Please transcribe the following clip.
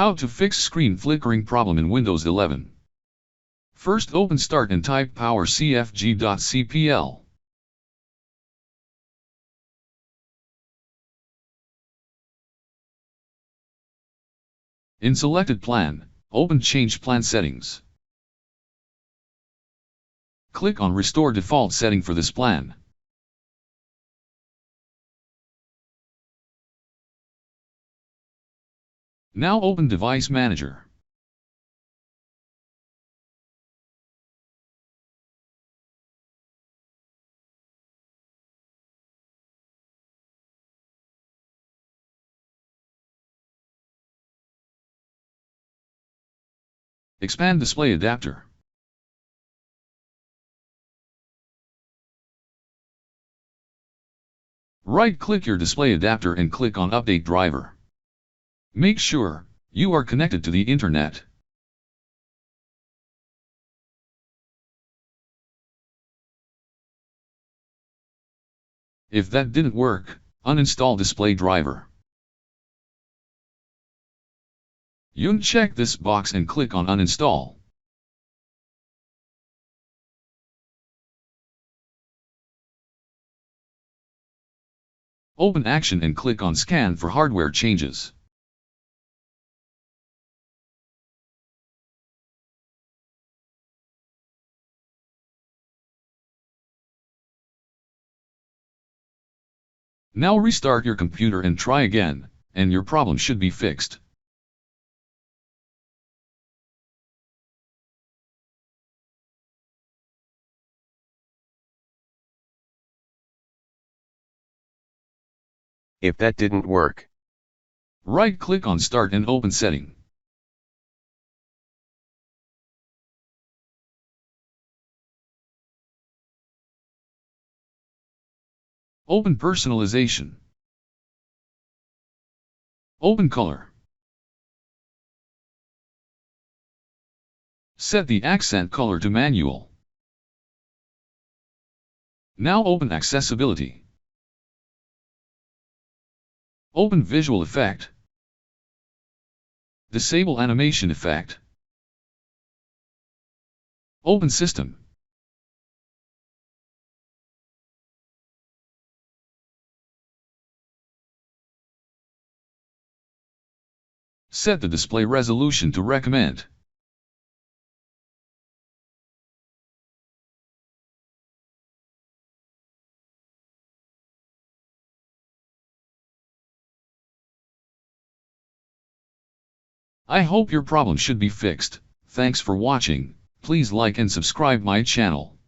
How to fix screen flickering problem in Windows 11. First open Start and type powercfg.cpl. In selected plan, open Change Plan Settings. Click on Restore Default Setting for this plan. Now open Device Manager. Expand Display Adapter. Right-click your display adapter and click on Update Driver. Make sure you are connected to the Internet. If that didn't work, uninstall display driver. Uncheck this box and click on Uninstall. Open Action and click on Scan for hardware changes. Now restart your computer and try again, and your problem should be fixed. If that didn't work, right-click on Start and open Setting. Open Personalization. Open Color. Set the accent color to manual. Now open Accessibility. Open Visual Effect. Disable Animation Effect. Open System. Set the display resolution to recommend. I hope your problem should be fixed. Thanks for watching. Please like and subscribe my channel.